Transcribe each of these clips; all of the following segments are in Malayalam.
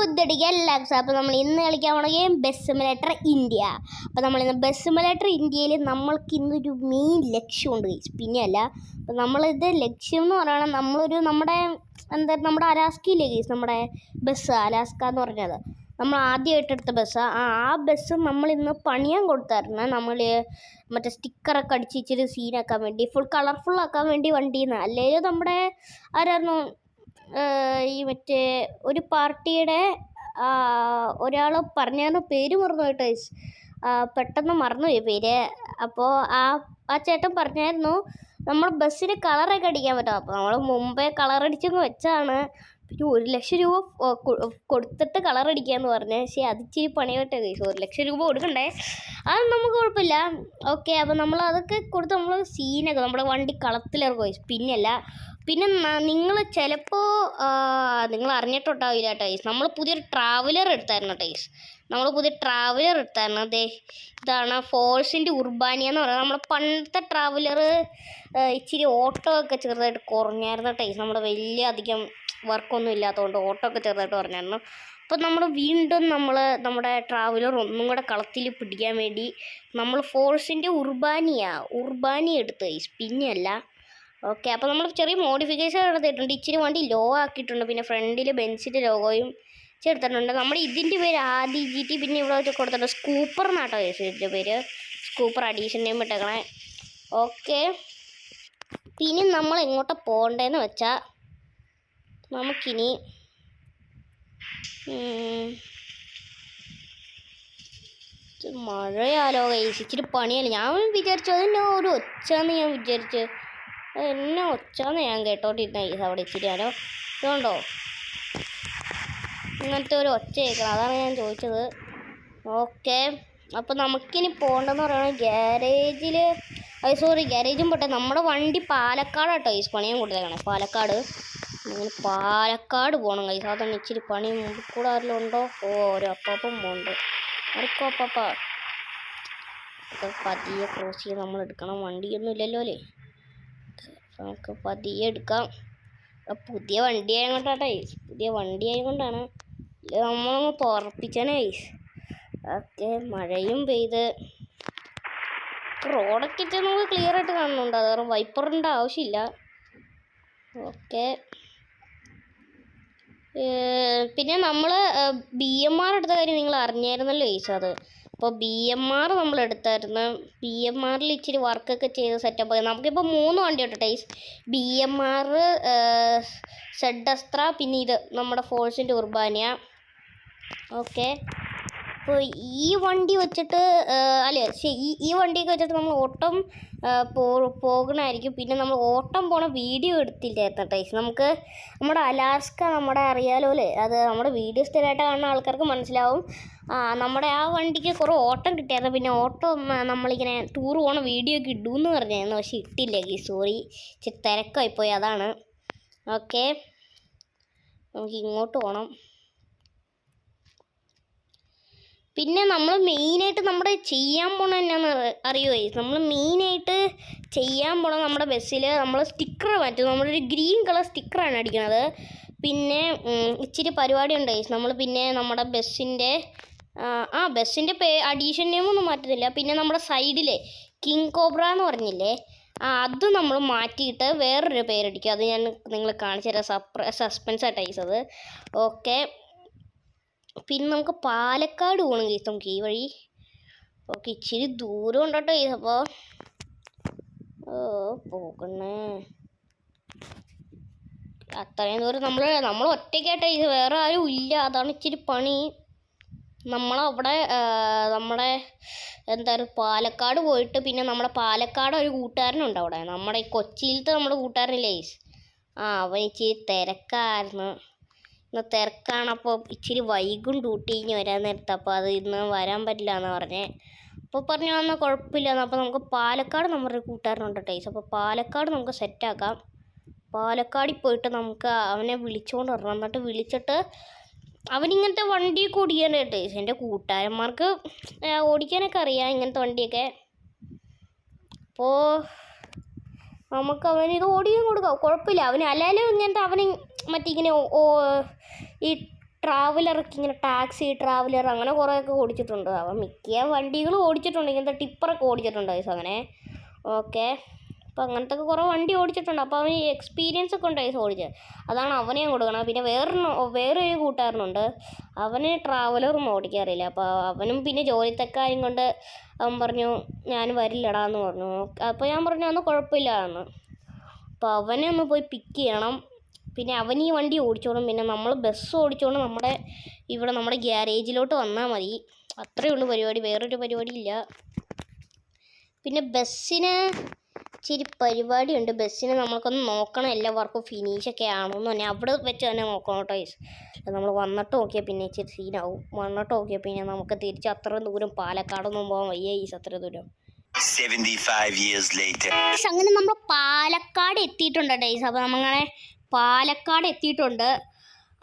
പുതിയ എല്ലാവർക്കും അപ്പോൾ നമ്മൾ ഇന്ന് കളിക്കാൻ പോണ ഗെയിം ബസ് സിമുലേറ്റർ ഇന്ത്യ. അപ്പോൾ നമ്മളിന്ന് ബസ് സിമുലേറ്റർ ഇന്ത്യയിൽ നമ്മൾക്ക് ഇന്നൊരു മെയിൻ ലക്ഷ്യമുണ്ട് ഗൈസ്. പിന്നെയല്ല, അപ്പോൾ നമ്മളിത് ലക്ഷ്യം എന്ന് പറയുന്നത് നമ്മുടെ അലാസ്കയില്ലേ ഗൈസ്, നമ്മുടെ ബസ് അലാസ്ക എന്ന് പറഞ്ഞത് നമ്മൾ ആദ്യമായിട്ട് എടുത്ത ബസ്സാണ്. ആ ബസ് നമ്മളിന്ന് പണിയാൻ കൊടുത്തായിരുന്നു. നമ്മൾ മറ്റേ സ്റ്റിക്കറൊക്കെ അടിച്ച് ഇച്ചിരി സീനാക്കാൻ വേണ്ടി, ഫുൾ കളർഫുള്ളാക്കാൻ വേണ്ടി വണ്ടിയിൽ നിന്ന്. അല്ലെങ്കിൽ നമ്മുടെ ആരായിരുന്നു ഈ മറ്റേ ഒരു പാർട്ടിയുടെ ഒരാൾ പറഞ്ഞായിരുന്നു, പേര് മറന്നുപോയിട്ട് പെട്ടെന്ന് മറന്നുപോയി പേര്. അപ്പോൾ ആ ചേട്ടൻ പറഞ്ഞായിരുന്നു നമ്മൾ ബസ്സിന് കളറൊക്കെ അടിക്കാൻ പറ്റും. അപ്പോൾ നമ്മൾ മുമ്പേ കളറടിച്ചൊന്ന് വെച്ചാണ്. പിന്നെ 1,00,000 രൂപ കൊടുത്തിട്ട് കളറടിക്കാമെന്ന് പറഞ്ഞ്. പക്ഷേ അത് ഇച്ചിരി പണിയായിട്ട് കഴിച്ചു. 1,00,000 രൂപ കൊടുക്കണ്ടേ, അത് നമുക്ക് കുഴപ്പമില്ല. ഓക്കെ, അപ്പോൾ നമ്മൾ അതൊക്കെ കൊടുത്ത് നമ്മൾ സീനൊക്കെ നമ്മുടെ വണ്ടി കളത്തിലിറങ്ങും. പിന്നെ നിങ്ങൾ ചിലപ്പോൾ നിങ്ങൾ അറിഞ്ഞിട്ടുണ്ടാവില്ല ടൈസ്, നമ്മൾ പുതിയൊരു ട്രാവലർ എടുത്തായിരുന്നു ടൈസ്. അതെ, ഇതാണ് ഫോഴ്സിൻ്റെ ഉർബാനിയ എന്ന് പറയുന്നത്. നമ്മുടെ പണ്ടത്തെ ട്രാവലർ ഇച്ചിരി ഓട്ടോ ഒക്കെ ചെറുതായിട്ട് കുറഞ്ഞായിരുന്നു ടൈസ്. നമ്മുടെ വലിയ അധികം വർക്കൊന്നും ഇല്ലാത്തതുകൊണ്ട് ഓട്ടോ ഒക്കെ ചെറുതായിട്ട് കുറഞ്ഞായിരുന്നു. അപ്പോൾ നമ്മൾ വീണ്ടും നമ്മുടെ ട്രാവലർ ഒന്നും കൂടെ കളത്തിൽ പിടിക്കാൻ വേണ്ടി നമ്മൾ ഫോഴ്സിൻ്റെ ഉർബാനിയ എടുത്ത് ടൈസ്. പിന്നെയല്ല, ഓക്കെ, അപ്പോൾ നമ്മൾ ചെറിയ മോഡിഫിക്കേഷൻ എടുത്തിട്ടുണ്ട്. ഇച്ചിരി വണ്ടി ലോ ആക്കിയിട്ടുണ്ട്. പിന്നെ ഫ്രണ്ടിൽ ബെൻസിൻ്റെ ലോഗോയും ചേർത്തിട്ടുണ്ട്. നമ്മൾ ഇതിൻ്റെ പേര് ആദി GT. പിന്നെ ഇവിടെ വെച്ച് കൊടുത്തിട്ടുണ്ട് സ്കൂപ്പർ എന്നാട്ടോ ഇതിൻ്റെ പേര്. സ്കൂപ്പർ അഡീഷൻ നെയിം ഇട്ടേക്കണേ. ഓക്കെ, പിന്നെ നമ്മൾ എങ്ങോട്ട് പോകേണ്ടതെന്ന് വെച്ചാൽ നമുക്കിനി മഴയാലോ കൈസ്, ഇച്ചിരി പണിയല്ല. ഞാൻ വിചാരിച്ചു അതിൻ്റെ ഒരു ഒച്ചയെന്ന് ഞാൻ വിചാരിച്ചു. എന്നെ ഒച്ചാന്ന് ഞാൻ കേട്ടോണ്ടിരുന്ന ഈ അവിടെ ഇച്ചിരിയാലോ ഇതുകൊണ്ടോ ഇങ്ങനത്തെ ഒരു ഒച്ച കേൾക്കണം, അതാണ് ഞാൻ ചോദിച്ചത്. ഓക്കെ, അപ്പോൾ നമുക്കിനി പോകേണ്ടതെന്ന് പറയുന്നത് ഗ്യാരേജും പോട്ടെ. നമ്മുടെ വണ്ടി പാലക്കാടാട്ടോ ഈ പണിയും കൊടുത്തേക്കണേ. പാലക്കാട് പോകണം കൈസ്. അതാണ് ഇച്ചിരി പണി. മുമ്പിൽ കൂടെ ആരെങ്കിലും ഉണ്ടോ? ഒരു അപ്പം പോകുന്നുണ്ട്. ആർക്കോ അപ്പ പതിയെ ക്രോസ് ചെയ്ത് നമ്മൾ എടുക്കണം. വണ്ടിയൊന്നും ഇല്ലല്ലോ അല്ലേ, നമുക്ക് പതിയെ എടുക്കാം. പുതിയ വണ്ടി ആയതുകൊണ്ടാണ് നമ്മളൊന്ന് തുറപ്പിച്ചാണ് ഗൈസ്. ഓക്കെ, മഴയും പെയ്ത് റോഡൊക്കെ നമുക്ക് ക്ലിയർ ആയിട്ട് കാണുന്നുണ്ട്. അത് വൈപ്പറിൻ്റെ ആവശ്യമില്ല. ഓക്കെ, പിന്നെ നമ്മൾ BMR എടുത്ത കാര്യം നിങ്ങൾ അറിഞ്ഞായിരുന്നല്ലോ ഗൈസ്. അപ്പോൾ BMR നമ്മൾ എടുത്തായിരുന്നു. BMRൽ ഇച്ചിരി വർക്കൊക്കെ ചെയ്ത് സെറ്റപ്പ് ആയി. നമുക്കിപ്പോൾ 3 വണ്ടി ഉണ്ട് ടൈസ്. BMR, സെഡസ്ത്ര, പിന്നെ ഇത് നമ്മുടെ ഫോഴ്സിൻ്റെ ഉർബാനിയ. ഓക്കെ, അപ്പോൾ ഈ വണ്ടി വെച്ചിട്ട് ഈ വണ്ടിയൊക്കെ വെച്ചിട്ട് നമ്മൾ ഓട്ടം പോകണമായിരിക്കും. പിന്നെ നമ്മൾ ഓട്ടം പോണ വീഡിയോ എടുത്തില്ലായിരുന്നു ടൈസ്. നമുക്ക് നമ്മുടെ അലാസ്ക അറിയാലോ അല്ലേ, അത് നമ്മുടെ വീഡിയോ സ്ഥിരമായിട്ട് കാണുന്ന ആൾക്കാർക്ക് മനസ്സിലാവും. നമ്മുടെ ആ വണ്ടിക്ക് കുറേ ഓട്ടം കിട്ടിയായിരുന്നു. പിന്നെ ഓട്ടം നമ്മളിങ്ങനെ ടൂർ പോണ വീഡിയോ ഒക്കെ ഇടുമെന്ന് പറഞ്ഞായിരുന്നു, പക്ഷെ ഇട്ടില്ല ഗൈസ്. സോറി, ഇച്ചിരി തിരക്കായിപ്പോയി, അതാണ്. ഓക്കെ, നമുക്ക് ഇങ്ങോട്ട് പോകണം. പിന്നെ നമ്മൾ മെയിനായിട്ട് ചെയ്യാൻ പോണ എന്നാന്ന് അറിയുമോ? നമ്മൾ മെയിനായിട്ട് ചെയ്യാൻ പോണ നമ്മുടെ ബസ്സിൽ നമ്മൾ സ്റ്റിക്കർ മാറ്റും. നമ്മളൊരു ഗ്രീൻ കളർ സ്റ്റിക്കറാണ് അടിക്കുന്നത്. പിന്നെ ഇച്ചിരി പരിപാടി ഉണ്ട്. നമ്മൾ പിന്നെ നമ്മുടെ ബസ്സിൻ്റെ അഡീഷൻ നെയിമൊന്നും മാറ്റുന്നില്ല. പിന്നെ നമ്മുടെ സൈഡിലെ കിങ് കോബ്ര എന്ന് പറഞ്ഞില്ലേ, അത് നമ്മൾ മാറ്റിയിട്ട് വേറൊരു പേരടിക്കും. അത് ഞാൻ നിങ്ങൾ കാണിച്ചു തരാം. സസ്പെൻസ് ആയിട്ട് അയച്ചത്. ഓക്കെ, പിന്നെ നമുക്ക് പാലക്കാട് പോകണം കേസ്. നമുക്ക് ഈ വഴി ഓക്കെ, ഇച്ചിരി ദൂരം ഉണ്ടോട്ടോ കേസ്. അപ്പോൾ പോകണേ അത്രയും ദൂരം നമ്മൾ ഒറ്റയ്ക്കായിട്ടോ ഇത്, വേറെ ആരും ഇല്ല. അതാണ് ഇച്ചിരി പണി. നമ്മളവിടെ നമ്മുടെ പാലക്കാട് പോയിട്ട് പിന്നെ നമ്മുടെ പാലക്കാട് ഒരു കൂട്ടുകാരനുണ്ട് അവിടെ. നമ്മുടെ ഈ കൊച്ചിയിലത്തെ നമ്മുടെ കൂട്ടുകാരനില്ലേ കേസ്, അവൻ ഇച്ചിരി തിരക്കായിരുന്നു. ഇന്ന് തിരക്കാണ്. അപ്പോൾ ഇച്ചിരി വൈകും ഡ്യൂട്ടി കഴിഞ്ഞ് വരാൻ നേരത്തെ. അപ്പോൾ അത് ഇന്ന് വരാൻ പറ്റില്ല എന്ന് പറഞ്ഞേ. അപ്പോൾ പറഞ്ഞു വന്നാൽ കുഴപ്പമില്ലാന്ന്. അപ്പോൾ നമുക്ക് പാലക്കാട് നമ്മുടെ കൂട്ടുകാരനുണ്ട് ടൈസ്. അപ്പോൾ പാലക്കാട് നമുക്ക് സെറ്റാക്കാം. പാലക്കാടിൽ പോയിട്ട് നമുക്ക് അവനെ വിളിച്ചുകൊണ്ട് വരണം. എന്നിട്ട് വിളിച്ചിട്ട് അവനിങ്ങനത്തെ വണ്ടിയൊക്കെ ഓടിക്കാനായിട്ട് ടൈസ്. എൻ്റെ കൂട്ടുകാരന്മാർക്ക് ഓടിക്കാനൊക്കെ അറിയാം ഇങ്ങനത്തെ വണ്ടിയൊക്കെ. അപ്പോൾ നമുക്ക് അവന് ഇത് ഓടിക്കാൻ കൊടുക്കാം, കുഴപ്പമില്ല. അവന് അല്ലാലും ഇങ്ങനത്തെ മറ്റിങ്ങനെ ഈ ട്രാവലറൊക്കെ ഇങ്ങനെ ടാക്സി ട്രാവലർ അങ്ങനെ കുറേയൊക്കെ ഓടിച്ചിട്ടുണ്ട്. അവൻ മിക്ക വണ്ടികളും ഓടിച്ചിട്ടുണ്ട്, ഇങ്ങനത്തെ ടിപ്പറൊക്കെ ഓടിച്ചിട്ടുണ്ട് ഗൈസ് അങ്ങനെ. ഓക്കെ, അപ്പോൾ അങ്ങനത്തെ ഒക്കെ കുറേ വണ്ടി ഓടിച്ചിട്ടുണ്ട്. അപ്പോൾ അവന് എക്സ്പീരിയൻസ് ഒക്കെ ഉണ്ട് ഗൈസ് ഓടിച്ചത്, അതാണ് അവനെയും കൊടുക്കണം. പിന്നെ വേറൊരു കൂട്ടുകാരനുണ്ട്, അവന് ട്രാവലറും ഓടിക്കാറില്ല. അപ്പോൾ അവനും പിന്നെ ജോലിത്തക്കാരും കൊണ്ട് അവൻ പറഞ്ഞു ഞാൻ വരില്ലടാ എന്ന് പറഞ്ഞു. അപ്പോൾ ഞാൻ പറഞ്ഞു അന്ന് കുഴപ്പമില്ല എന്ന്. അപ്പോൾ അവനെ ഒന്ന് പോയി പിക്ക് ചെയ്യണം. പിന്നെ അവൻ ഈ വണ്ടി ഓടിച്ചോളും. പിന്നെ നമ്മൾ ബസ് ഓടിച്ചോളും നമ്മുടെ ഗ്യാരേജിലോട്ട് വന്നാൽ മതി. അത്രയേ ഉള്ളൂ പരിപാടി, വേറൊരു പരിപാടി ഇല്ല. പിന്നെ ബസ്സിന് ഇച്ചിരി പരിപാടിയുണ്ട്. ബസ്സിന് നമ്മൾക്കൊന്ന് നോക്കണം എല്ലാ വർക്കും ഫിനിഷൊക്കെ ആണോന്ന് തന്നെ അവിടെ വെച്ച് തന്നെ നോക്കണം കേട്ടോ ഗൈസ്. നമ്മൾ വന്നിട്ട് നോക്കിയാൽ പിന്നെ ഇച്ചിരി സീനാവും. വന്നിട്ട് നോക്കിയാൽ പിന്നെ നമുക്ക് തിരിച്ച് അത്ര ദൂരം പാലക്കാടൊന്നും പോകാൻ വയ്യ ഗൈസ്, അത്ര ദൂരം. 75 years later. അങ്ങനെ നമ്മൾ പാലക്കാട് എത്തിയിട്ടുണ്ട് ഗൈസ്. അപ്പോൾ നമ്മളങ്ങനെ പാലക്കാട് എത്തിയിട്ടുണ്ട്.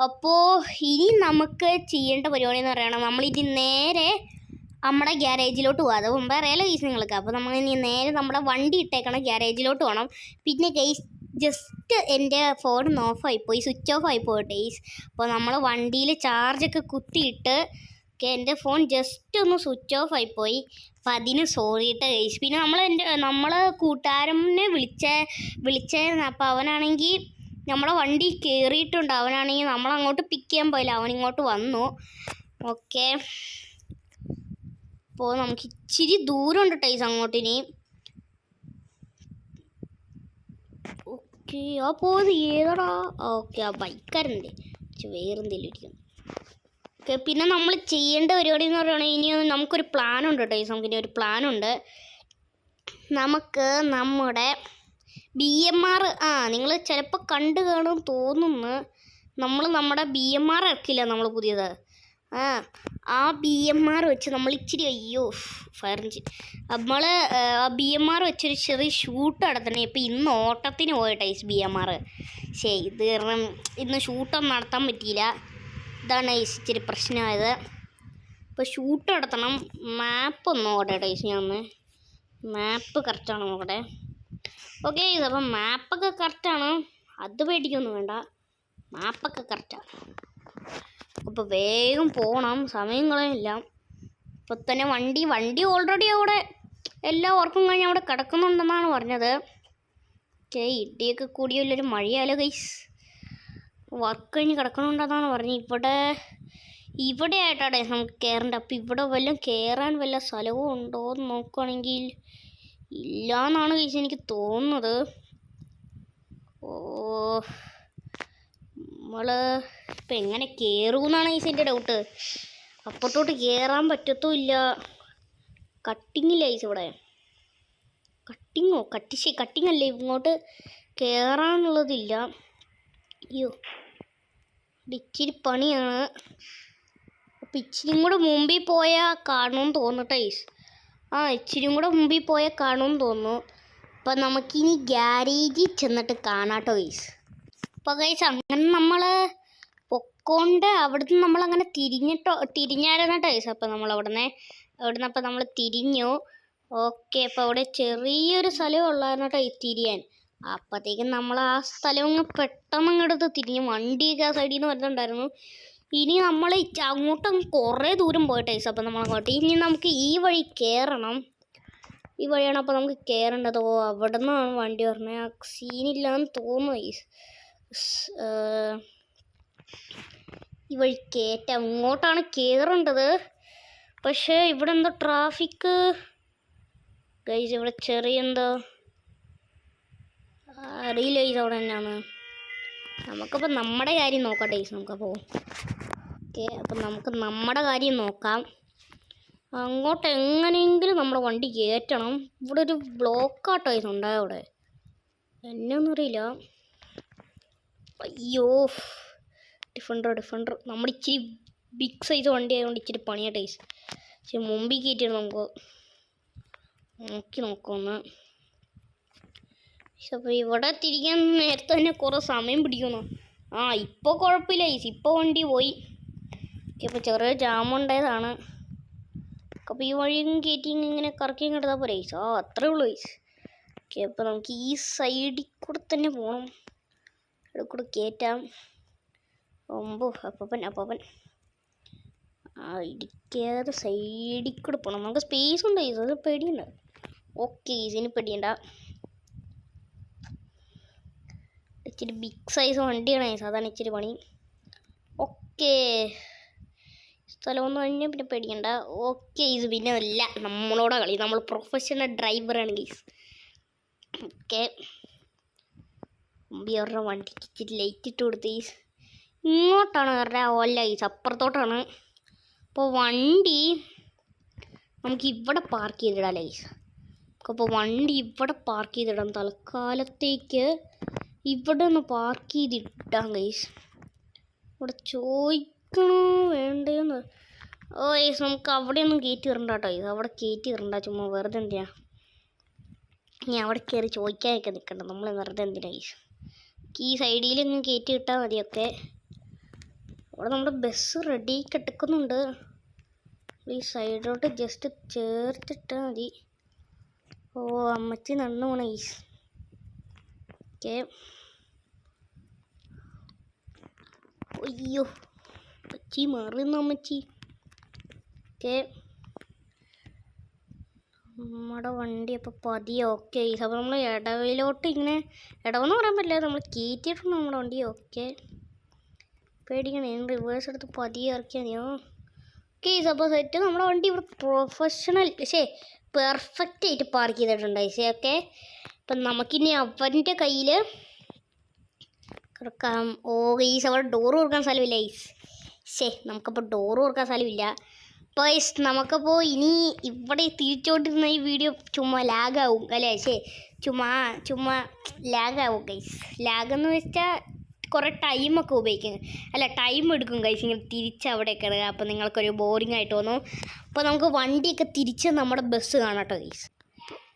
അപ്പോൾ ഇനി നമുക്ക് ചെയ്യേണ്ട പരിപാടി എന്ന് പറയുന്നത് നമ്മളിനി നേരെ നമ്മുടെ ഗ്യാരേജിലോട്ട് പോകുക. അത് മുമ്പേ അറിയാലോ ഗൈസ് നിങ്ങൾക്ക്. അപ്പോൾ നമ്മൾ ഇനി നേരെ നമ്മുടെ വണ്ടി ഇട്ടേക്കണം ഗ്യാരേജിലോട്ട് പോകണം. പിന്നെ ഗൈസ് ജസ്റ്റ് എൻ്റെ ഫോൺ ഓഫായിപ്പോയി, സ്വിച്ച് ഓഫ് ആയിപ്പോയി ഗൈസ്. അപ്പോൾ നമ്മൾ വണ്ടിയിൽ ചാർജൊക്കെ കുത്തിയിട്ട് എൻ്റെ ഫോൺ ജസ്റ്റ് ഒന്ന് സ്വിച്ച് ഓഫ് ആയിപ്പോയി. അപ്പം അതിന് സോറിയിട്ട് ഗൈസ്. പിന്നെ നമ്മൾ കൂട്ടുകാരനെ വിളിച്ചായിരുന്നു. അപ്പോൾ അവനാണെങ്കിൽ നമ്മളെ വണ്ടി കയറിയിട്ടുണ്ട്. അവനാണെങ്കിൽ നമ്മളങ്ങോട്ട് പിക്ക് ചെയ്യാൻ പോയില്ല, അവനിങ്ങോട്ട് വന്നു. ഓക്കെ, അപ്പോൾ നമുക്ക് ഇച്ചിരി ദൂരമുണ്ട് ടൈസ് അങ്ങോട്ടിനി. ഓക്കെ, ആ പോകുന്നത് ഏതാടാ? ഓക്കെ, ആ ബൈക്കാരൻ്റെ വേറെന്തെങ്കിലും ഇരിക്കും. ഓക്കെ, പിന്നെ നമ്മൾ ചെയ്യേണ്ട പരിപാടി എന്ന് പറയുകയാണെങ്കിൽ ഇനി നമുക്കൊരു പ്ലാനുണ്ട് ടൈസ്. നമുക്കിനി ഒരു പ്ലാനുണ്ട്. നമുക്ക് നമ്മുടെ BMR നിങ്ങൾ ചിലപ്പോൾ കണ്ടു കാണും തോന്നുന്നു. നമ്മുടെ BMR ഇറക്കില്ല നമ്മൾ പുതിയത്. ആ BMR വെച്ച് നമ്മൾ ഇച്ചിരി ഫയർ എഞ്ചിൻ നമ്മൾ ആ BMR വെച്ചൊരു ചെറിയ ഷൂട്ട് നടത്തണേ. ഇപ്പോൾ ഇന്ന് ഓട്ടത്തിന് പോയിട്ടൈസ് BMR. ഇത് കാരണം ഇന്ന് ഷൂട്ടൊന്നും നടത്താൻ പറ്റിയില്ല. ഇതാണ് ഇച്ചിരി പ്രശ്നമായത്. ഇപ്പോൾ ഷൂട്ട് നടത്തണം. മാപ്പ് ഒന്ന് നോക്കട്ടെ ടൈസ്, ഞാൻ ഒന്ന് മാപ്പ് കറക്റ്റാണ് നോക്കട്ടെ. ഓക്കെ, അപ്പം മാപ്പൊക്കെ കറക്റ്റാണ്, അത് പേടിക്കൊന്നും വേണ്ട, മാപ്പൊക്കെ കറക്റ്റാണ്. അപ്പോൾ വേഗം പോകണം, സമയം കളയില്ല. ഇപ്പോൾ തന്നെ വണ്ടി ഓൾറെഡി അവിടെ എല്ലാ വർക്കും കഴിഞ്ഞ് അവിടെ കിടക്കുന്നുണ്ടെന്നാണ് പറഞ്ഞത്. ഓക്കെ, ഇടിയൊക്കെ കൂടിയുള്ളൊരു മഴയാലോ ഗൈസ്, വർക്ക് കഴിഞ്ഞ് കിടക്കണുണ്ടെന്നാണ് പറഞ്ഞത്. ഇവിടെ ആയിട്ടാണ് നമുക്ക് കയറേണ്ടത്. അപ്പോൾ ഇവിടെ കയറാൻ വല്ല സ്ഥലവും ഉണ്ടോ എന്ന് നോക്കുകയാണെങ്കിൽ ഇല്ല എന്നാണ് ഗൈസ് എനിക്ക് തോന്നുന്നത്. നമ്മൾ ഇപ്പം എങ്ങനെ കയറുമെന്നാണ് ഗൈസ് എൻ്റെ ഡൗട്ട്. അപ്പുറത്തോട്ട് കയറാൻ പറ്റത്തുമില്ല. കട്ടിങ്ങില്ല ഗൈസ് ഇവിടെ. കട്ടിങ് അല്ലേ, ഇങ്ങോട്ട് കയറാനുള്ളതില്ല. അയ്യോ, ഇച്ചിരി പണിയാണ്. അപ്പം ഇച്ചിരിയും കൂടെ മുമ്പിൽ പോയാൽ കാണുമെന്ന് തോന്നട്ടെ ഗൈസ്. ഇച്ചിരിയും കൂടെ മുമ്പിൽ പോയാൽ കാണുമെന്ന് തോന്നുന്നു. അപ്പം നമുക്കിനി ഗ്യാരേജിൽ ചെന്നിട്ട് കാണാട്ടോ ഗൈസ്. അപ്പോൾ ഗൈസ് അങ്ങനെ നമ്മൾ പൊക്കോണ്ട് അവിടുന്ന് നമ്മളങ്ങനെ തിരിഞ്ഞായിരുന്നു ഗൈസ്. അപ്പോൾ അവിടുന്ന് അപ്പോൾ നമ്മൾ തിരിഞ്ഞു. ഓക്കെ, അപ്പോൾ അവിടെ ചെറിയൊരു സ്ഥലം ഉള്ളായിരുന്നു കേട്ടോ തിരിയാൻ. അപ്പോഴത്തേക്കും നമ്മൾ ആ സ്ഥലം പെട്ടെന്ന് അങ്ങോട്ട് തിരിഞ്ഞു. വണ്ടിയൊക്കെ ആ സൈഡിൽ നിന്ന് വരുന്നുണ്ടായിരുന്നു. ഇനി നമ്മൾ അങ്ങോട്ടും കുറേ ദൂരം പോയിട്ട് ഗൈസ്. അപ്പോൾ നമ്മളങ്ങോട്ട് ഇനി നമുക്ക് ഈ വഴി കയറണം. ഈ വഴിയാണ് അപ്പോൾ നമുക്ക് കയറേണ്ടത്. അവിടെ നിന്നാണ് വണ്ടി പറഞ്ഞത്. ആ സീനില്ലാന്ന് തോന്നുന്നു ഗൈസ്. ഈ വഴി കയറ്റാം, ഇങ്ങോട്ടാണ് കയറേണ്ടത്. പക്ഷേ ഇവിടെ എന്തോ ട്രാഫിക്ക് ഗൈസ്, ഇവിടെ ചെറിയ എന്തോ അറിയില്ല ഗൈസ് അവിടെ തന്നെയാണ്. നമുക്കപ്പോൾ നമ്മുടെ കാര്യം നോക്കാം ഗൈസ്. നമുക്കപ്പോൾ ഓക്കെ, അപ്പം നമുക്ക് നമ്മുടെ കാര്യം നോക്കാം. അങ്ങോട്ട് എങ്ങനെയെങ്കിലും നമ്മുടെ വണ്ടി കയറ്റണം. ഇവിടെ ഒരു ബ്ലോക്കാട്ടോ ഗൈസ് ഉണ്ടായോ അവിടെ, എന്നൊന്നും അറിയില്ല. അയ്യോ, ഡിഫൻഡർ നമ്മുടെ ഇച്ചിരി ബിഗ് സൈസ് വണ്ടി ആയതുകൊണ്ട് ഇച്ചിരി പണിയാട്ടോ ഗൈസ്. പക്ഷെ മുമ്പിൽ കയറ്റിയാണ് നമുക്ക് നോക്കാമെന്ന്. പക്ഷെ അപ്പോൾ ഇവിടെ തിരിക്കാൻ നേരത്തെ തന്നെ കുറേ സമയം പിടിക്കുന്നു. ഇപ്പോൾ കുഴപ്പമില്ല ഗൈസ്, ഇപ്പോൾ വണ്ടി പോയി. ഓക്കെ, അപ്പോൾ ചെറിയ ജാമുണ്ടായതാണ്. അപ്പോൾ ഈ വഴിയും കയറ്റി ഇങ്ങനെ കറക്കി കിടന്നാൽ പോരെ ഗൈസ്. അത്രേ ഉള്ളൂ ഗൈസ്. ഓക്കെ, അപ്പോൾ നമുക്ക് ഈ സൈഡിൽ കൂടെ തന്നെ പോകണം. ഇവിടെ കൂടെ കയറ്റാം. ഒമ്പോ അപ്പൻ ഇടിക്കാതെ സൈഡിൽ കൂടെ പോകണം. നമുക്ക് സ്പേസ് ഉണ്ട് ഗൈസ്, അത് പേടിയുണ്ട്. ഓക്കെ ഇതിന് പേടിയണ്ട. ഇച്ചിരി ബിഗ് സൈസ് വണ്ടിയാണ് ഗൈസ്, അതാണ് ഇച്ചിരി പണി. ഓക്കെ സ്ഥലമൊന്നും കഴിഞ്ഞാൽ പിന്നെ പേടിക്കണ്ട. ഓക്കെ ഇത് പിന്നെ അല്ല നമ്മളോടെ കളി, നമ്മൾ പ്രൊഫഷണൽ ഡ്രൈവറാണ് ഗൈസ്. ഓക്കെ അവരുടെ വണ്ടിക്ക് ഇച്ചിരി ലൈറ്റ് ഇട്ട് കൊടുത്ത് ഗൈസ്. ഇങ്ങോട്ടാണ് അവരുടെ ഓല്ല ഗൈസ്, അപ്പുറത്തോട്ടാണ്. അപ്പോൾ വണ്ടി നമുക്ക് ഇവിടെ പാർക്ക് ചെയ്തിടാം ഗൈസ്. അപ്പോൾ വണ്ടി ഇവിടെ പാർക്ക് ചെയ്തിടാം തൽക്കാലത്തേക്ക്. ഇവിടെ ഒന്ന് പാർക്ക് ചെയ്തിട്ടാം ഗൈസ്. ഇവിടെ ചോദിക്കണോ വേണ്ടേന്ന്. ഓ ഗൈസ് നമുക്ക് അവിടെയൊന്നും കയറ്റി ഇറണ്ട കേട്ടോ ഗൈസ്, അവിടെ കയറ്റി ഇറണ്ട, ചുമ്മാ വെറുതെ എന്തിനാ ഞാൻ അവിടെ കയറി ചോദിക്കാനൊക്കെ നിൽക്കണ്ട, നമ്മൾ വെറുതെ എന്തിനാ ഗൈസ്. ഈ സൈഡിലൊന്നും കയറ്റി കിട്ടാൽ മതിയൊക്കെ. അവിടെ നമ്മുടെ ബസ് റെഡി കിടക്കുന്നുണ്ട്. ഈ സൈഡിലോട്ട് ജസ്റ്റ് ചേർത്തിട്ടാൽ മതി. ഓ അമ്മച്ചി നടന്നു പോണ ഗൈസ്. ഓക്കെ അയ്യോ അമ്മച്ചി മാറുന്നു അമ്മച്ചി. ഓക്കെ നമ്മുടെ വണ്ടി അപ്പോൾ പതിയെ. ഓക്കെ അപ്പോൾ നമ്മൾ ഇടവിലോട്ട് ഇങ്ങനെ, ഇടവെന്ന് പറയാൻ പറ്റില്ല, നമ്മൾ കയറ്റിയിട്ടുണ്ട് നമ്മുടെ വണ്ടി. ഓക്കെ പേടിക്കണേ, റിവേഴ്സ് എടുത്ത് പതിയെ ഇറക്കിയാൽ മതിയോ. ഓക്കെ അപ്പോൾ സെറ്റ്. നമ്മുടെ വണ്ടി ഇവിടെ പ്രൊഫഷണൽ പെർഫെക്റ്റ് ആയിട്ട് പാർക്ക് ചെയ്തിട്ടുണ്ട് ഗൈസ്. ഓക്കെ അപ്പം നമുക്കിനി അവൻ്റെ കയ്യിൽ കിടക്കാം. ഓ ഗൈസ് അവിടെ ഡോറ് കൊടുക്കാൻ സ്ഥലമില്ല ഗൈസ്. നമുക്കപ്പോൾ ഡോറ് കൊടുക്കാൻ സ്ഥലമില്ല. അപ്പോൾ ഗൈസ് നമുക്കപ്പോൾ ഇനി ഇവിടെ തിരിച്ചോണ്ടിരുന്ന ഈ വീഡിയോ ചുമ്മാ ലാഗാവും അല്ലേ? ചുമ്മാ ലാഗാവും ഗൈസ്. ലാഗെന്ന് വെച്ചാൽ കുറേ ടൈമൊക്കെ ഉപയോഗിക്കും, അല്ല ടൈം എടുക്കും ഗൈസ് ഇങ്ങനെ തിരിച്ച് അവിടെയൊക്കെ ഇടുക. അപ്പോൾ നിങ്ങൾക്കൊരു ബോറിംഗ് ആയിട്ട് തോന്നും. അപ്പോൾ നമുക്ക് വണ്ടിയൊക്കെ തിരിച്ച് നമ്മുടെ ബസ് കാണാം കേട്ടോ ഗൈസ്.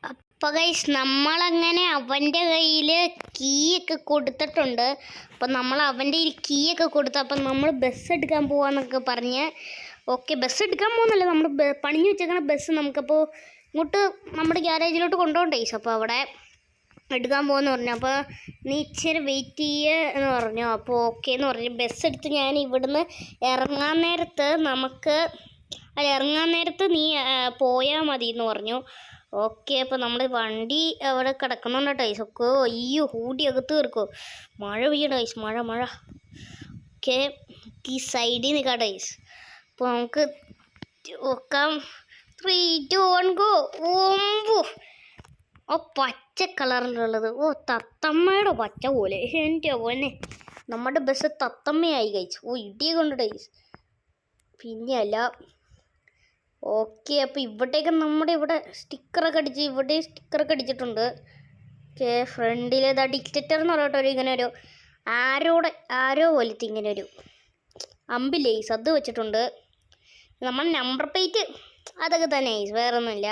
അപ്പോൾ ഗൈസ് നമ്മളങ്ങനെ അവൻ്റെ കയ്യിൽ കീ ഒക്കെ കൊടുത്തിട്ടുണ്ട്. അപ്പോൾ നമ്മൾ അവൻ്റെ കയ്യിൽ കീ ഒക്കെ കൊടുത്തു. അപ്പം നമ്മൾ ബസ് എടുക്കാൻ പോവാന്നൊക്കെ പറഞ്ഞ്. ഓക്കെ ബസ് എടുക്കാൻ പോകുന്നല്ല, നമ്മൾ പണിഞ്ഞു വെച്ചേക്കണ ബസ് നമുക്കപ്പോൾ ഇങ്ങോട്ട് നമ്മുടെ ഗ്യാരേജിലോട്ട് കൊണ്ടുപോകണ്ടേ ഗൈസ്. അപ്പോൾ അവിടെ എടുക്കാൻ പോകുമെന്ന് പറഞ്ഞു. അപ്പോൾ നീ ഇച്ചിരി വെയിറ്റ് ചെയ്യുക എന്ന് പറഞ്ഞു. അപ്പോൾ ഓക്കെ എന്ന് പറഞ്ഞു. ബസ് എടുത്ത് ഞാൻ ഇവിടുന്ന് ഇറങ്ങാൻ നേരത്ത് നീ പോയാൽ മതി എന്ന് പറഞ്ഞു. ഓക്കെ അപ്പോൾ നമ്മൾ വണ്ടി അവിടെ കിടക്കുന്നുണ്ട് കേട്ടോ ഗൈസ്. ഒക്കെ അയ്യോ ഹൂടി അകത്ത് കയറിക്കോ, മഴ പെയ്യണ്ട ഗൈസ്, മഴ. ഓക്കെ ഈ സൈഡിൽ നിൽക്കാം ഗൈസ്. അപ്പോൾ നമുക്ക് നോക്കാം. 3, 2, 1 ഗോ. ഓമ്പോ ഓ പച്ച കളറിലുള്ളത്, ഓ തത്തമ്മയുടെ പച്ച പോലെ. എൻ്റെ പോലെ നമ്മുടെ ബസ് തത്തമ്മയായി കഴിച്ചു. ഓ ഇടിയെ കൊണ്ട് ഗൈസ്, പിന്നെ അല്ല. ഓക്കെ അപ്പോൾ ഇവിടേക്ക് നമ്മുടെ ഇവിടെ സ്റ്റിക്കറൊക്കെ അടിച്ച്, ഇവിടെ സ്റ്റിക്കറൊക്കെ അടിച്ചിട്ടുണ്ട്. ഓക്കെ ഫ്രണ്ടിലേതാ ഡിക്റ്റേറ്റർ എന്ന് പറഞ്ഞിട്ട് ഇങ്ങനെ ഒരു ആരോ പോലത്തെ ഇങ്ങനെ ഒരു അമ്പില്ലേ ഗൈസ്, അത് വെച്ചിട്ടുണ്ട്. നമ്മൾ നമ്പർ പ്ലേറ്റ് അതൊക്കെ തന്നെ ഗൈസ്, വേറെ ഒന്നുമില്ല.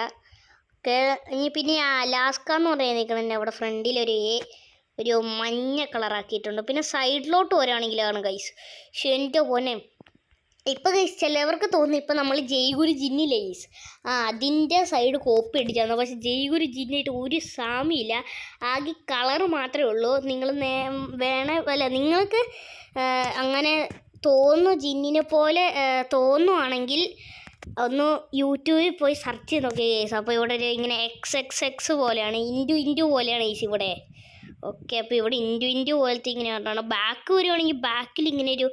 ഓക്കെ ഇനി പിന്നെ അലാസ്ക എന്ന് പറയാൻ നിൽക്കണേ അവിടെ ഫ്രണ്ടിലൊരു മഞ്ഞ കളറാക്കിയിട്ടുണ്ട്. പിന്നെ സൈഡിലോട്ട് വരികയാണെങ്കിലാണ് ഗൈസ്. പക്ഷെ എൻ്റെ പോനെ ഇപ്പം ഗൈസ് ചിലവർക്ക് തോന്നി ഇപ്പം നമ്മൾ ജയ്ഗുരു ജിന്നില്ലേ ഗൈസ്, അതിൻ്റെ സൈഡ് കോപ്പി അടിച്ചാണ്. പക്ഷെ ജയ്ഗുരു ജിന്നായിട്ട് ഒരു സാമ്യമില്ല, ആകെ കളറ് മാത്രമേ ഉള്ളൂ. നിങ്ങൾ നിങ്ങൾക്ക് അങ്ങനെ ജിന്നിനെ പോലെ തോന്നുവാണെങ്കിൽ ഒന്ന് യൂട്യൂബിൽ പോയി സെർച്ച് ചെയ്ത് നോക്കിയ കേസ്. അപ്പോൾ ഇവിടെ ഒരു ഇങ്ങനെ XXX പോലെയാണ്, ഇൻറ്റു പോലെയാണ് കേസ് ഇവിടെ. ഓക്കെ അപ്പോൾ ഇവിടെ ഇൻറ്റു പോലത്തെ ഇങ്ങനെ പറഞ്ഞാണ്. ബാക്ക് വരുവാണെങ്കിൽ ബാക്കിൽ ഇങ്ങനെ ഒരു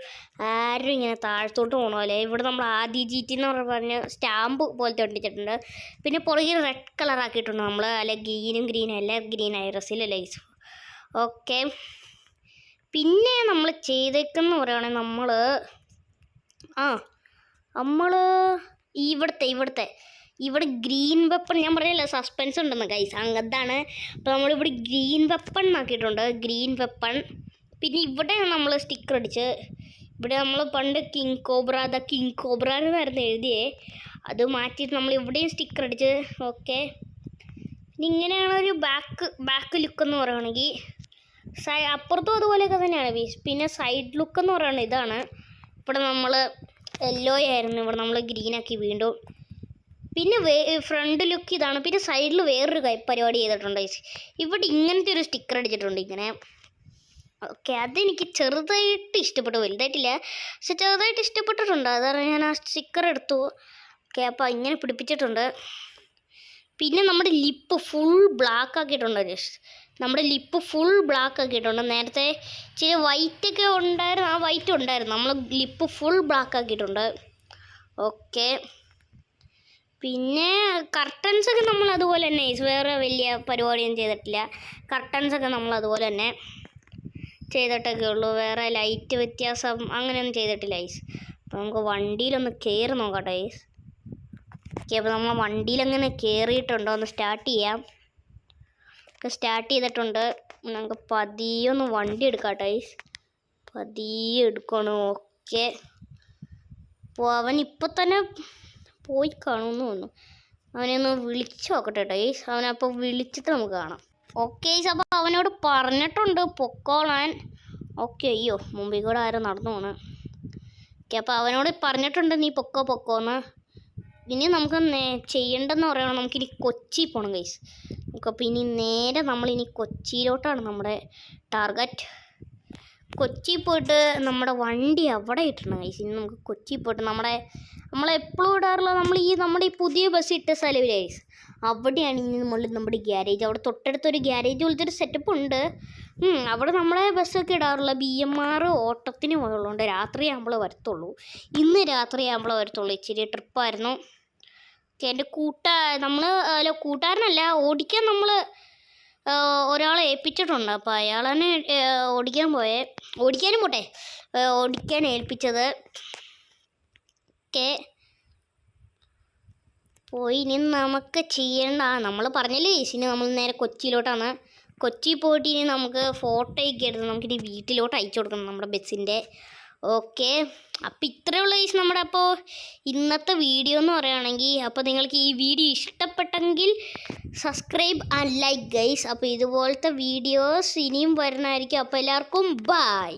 ആരും ഇങ്ങനെ താഴത്തോട്ട് പോകണമല്ലേ. ഇവിടെ നമ്മൾ ആദ്യ GT എന്ന് പറഞ്ഞ സ്റ്റാമ്പ് പോലത്തെ ഒട്ടിച്ചിട്ടുണ്ട്. പിന്നെ പുറകിൽ റെഡ് കളർ ആക്കിയിട്ടുണ്ട് നമ്മൾ, അല്ല ഗ്രീനും അല്ല ഗ്രീൻ ഐറസിലല്ലേ കേസ്. ഓക്കെ പിന്നെ നമ്മൾ ചെയ്തേക്കെന്ന് പറയുകയാണെങ്കിൽ നമ്മൾ ഇവിടെ ഗ്രീൻ വെപ്പൺ, ഞാൻ പറയല്ല സസ്പെൻസ് ഉണ്ടെന്ന് ഗൈസ്, അതാണ്. അപ്പോൾ നമ്മളിവിടെ ഗ്രീൻ വെപ്പൺ ആക്കിയിട്ടുണ്ട്, ഗ്രീൻ വെപ്പൺ. പിന്നെ ഇവിടെ നമ്മൾ സ്റ്റിക്കർ അടിച്ച്, ഇവിടെ നമ്മൾ പണ്ട് കിങ് കോബ്ര എന്നായിരുന്നു എഴുതിയേ, അത് മാറ്റിയിട്ട് നമ്മൾ ഇവിടെയും സ്റ്റിക്കർ അടിച്ച്. ഓക്കെ പിന്നെ ഇങ്ങനെയാണ് ഒരു ബാക്ക് ലുക്ക് എന്ന് പറയുകയാണെങ്കിൽ. അപ്പുറത്തും അതുപോലെയൊക്കെ തന്നെയാണ് ബീസ്. പിന്നെ സൈഡ് ലുക്ക് എന്ന് പറയുന്നത് ഇതാണ്. ഇവിടെ നമ്മൾ യെല്ലോ ആയിരുന്നു, ഇവിടെ നമ്മൾ ഗ്രീനാക്കി വീണ്ടും. പിന്നെ ഫ്രണ്ട് ലുക്ക് ഇതാണ്. പിന്നെ സൈഡിൽ വേറൊരു പരിപാടി ചെയ്തിട്ടുണ്ട്. ഇവിടെ ഇങ്ങനത്തെ ഒരു സ്റ്റിക്കർ അടിച്ചിട്ടുണ്ട് ഇങ്ങനെ. ഓക്കെ, അതെനിക്ക് ചെറുതായിട്ട് ഇഷ്ടപ്പെട്ടു, വലുതായിട്ടില്ല, പക്ഷെ ചെറുതായിട്ട് ഇഷ്ടപ്പെട്ടിട്ടുണ്ട്. അതാണ് ഞാൻ ആ സ്റ്റിക്കർ എടുത്തു. ഓക്കെ, അപ്പോൾ ഇങ്ങനെ പിടിപ്പിച്ചിട്ടുണ്ട്. പിന്നെ നമ്മുടെ ലിപ്പ് ഫുൾ ബ്ലാക്ക് ആക്കിയിട്ടുണ്ട് ജസ്റ്റ്. നമ്മുടെ ലിപ്പ് ഫുൾ ബ്ലാക്ക് ആക്കിയിട്ടുണ്ട്. നേരത്തെ ഇച്ചിരി വൈറ്റൊക്കെ ഉണ്ടായിരുന്നു, ആ വൈറ്റ് ഉണ്ടായിരുന്നു. നമ്മൾ ലിപ്പ് ഫുൾ ബ്ലാക്ക് ആക്കിയിട്ടുണ്ട്. ഓക്കെ, പിന്നെ കർട്ടൻസൊക്കെ നമ്മൾ അതുപോലെ തന്നെ, വേറെ വലിയ പരിപാടിയൊന്നും ചെയ്തിട്ടില്ല. കർട്ടൻസൊക്കെ നമ്മൾ അതുപോലെ തന്നെ ചെയ്തിട്ടൊക്കെ ഉള്ളൂ. വേറെ ലൈറ്റ് വ്യത്യാസം അങ്ങനെയൊന്നും ചെയ്തിട്ടില്ല ഐസ്. അപ്പോൾ നമുക്ക് വണ്ടിയിലൊന്ന് കയറി നോക്കാം ഐസ്. ഓക്കെ, അപ്പോൾ നമ്മൾ വണ്ടിയിലങ്ങനെ കയറിയിട്ടുണ്ടോ ഒന്ന് സ്റ്റാർട്ട് ചെയ്യാം. ഒക്കെ സ്റ്റാർട്ട് ചെയ്തിട്ടുണ്ട്. നമുക്ക് പതിയെ ഒന്ന് വണ്ടി എടുക്കാം ഐസ്. പതിയെ എടുക്കണം. ഓക്കെ, അപ്പോൾ അവൻ ഇപ്പോൾ തന്നെ പോയി കാണുമെന്ന് തോന്നുന്നു. അവനെ ഒന്ന് വിളിച്ച് നോക്കട്ടെ ഐസ്. അവനപ്പോൾ വിളിച്ചിട്ട് നമുക്ക് കാണാം. ഓക്കെ ഐസ്, അപ്പോൾ അവനോട് പറഞ്ഞിട്ടുണ്ട് പൊക്കോളാൻ. ഓക്കെ, അയ്യോ മുമ്പിൽ കൂടെ ആരും നടന്നു പോണ്. ഓക്കെ, അപ്പോൾ അവനോട് പറഞ്ഞിട്ടുണ്ട് നീ പൊക്കോന്ന്. ഇനി നമുക്ക് ചെയ്യേണ്ടതെന്ന് പറയുന്നത് നമുക്കിനി കൊച്ചി പോകണം ഗൈസ്. നമുക്കപ്പോൾ ഇനി നേരെ നമ്മളിനി കൊച്ചിയിലോട്ടാണ് നമ്മുടെ ടാർഗറ്റ്. കൊച്ചി പോയിട്ട് നമ്മുടെ വണ്ടി അവിടെ ഇട്ടണം ഗൈസ്. ഇനി നമുക്ക് കൊച്ചി പോയിട്ട് നമ്മളെപ്പോഴും ഇടാറുള്ളത് നമ്മുടെ ഈ പുതിയ ബസ് ഇട്ട സ്ഥലമില്ലേ ഗൈസ്, അവിടെയാണ് ഇനി നമ്മുടെ ഗ്യാരേജ്. അവിടെ തൊട്ടടുത്തൊരു ഗ്യാരേജ് പോലത്തെ ഒരു സെറ്റപ്പ് ഉണ്ട്. അവിടെ നമ്മളെ ബസ്സൊക്കെ ഇടാറുള്ള BMR ഓട്ടത്തിന് പോയുള്ളതുകൊണ്ട് രാത്രിയാകുമ്പോൾ വരത്തുള്ളൂ. ഇന്ന് രാത്രിയാകുമ്പോൾ വരത്തുള്ളൂ. ഇച്ചിരി ട്രിപ്പായിരുന്നു. എൻ്റെ കൂട്ടുകാരനല്ല, ഓടിക്കാൻ നമ്മൾ ഒരാളെ ഏൽപ്പിച്ചിട്ടുണ്ട്. അപ്പോൾ അയാൾ തന്നെ ഓടിക്കാൻ ഏൽപ്പിച്ചത്. ഓക്കെ, പോയി ഇനി നമുക്ക് ചെയ്യേണ്ട, നമ്മൾ പറഞ്ഞില്ലേ ഇനി നമ്മൾ നേരെ കൊച്ചിയിലോട്ടാണ്. കൊച്ചി പോയിട്ട് ഇനി നമുക്ക് ഫോട്ടോയൊക്കെ എടുത്ത് നമുക്കിനി വീട്ടിലോട്ട് അയച്ചു കൊടുക്കണം നമ്മുടെ ബസ്സിൻ്റെ. ഓക്കെ, അപ്പോൾ ഇത്രയേ ഉള്ളൂ ഗൈസ് നമ്മുടെ അപ്പോൾ ഇന്നത്തെ വീഡിയോ എന്ന് പറയുകയാണെങ്കിൽ. അപ്പോൾ നിങ്ങൾക്ക് ഈ വീഡിയോ ഇഷ്ടപ്പെട്ടെങ്കിൽ സബ്സ്ക്രൈബ് ആൻഡ് ലൈക്ക് ഗൈസ്. അപ്പോൾ ഇതുപോലത്തെ വീഡിയോസ് ഇനിയും വരുന്നതായിരിക്കും. അപ്പോൾ എല്ലാവർക്കും ബൈ.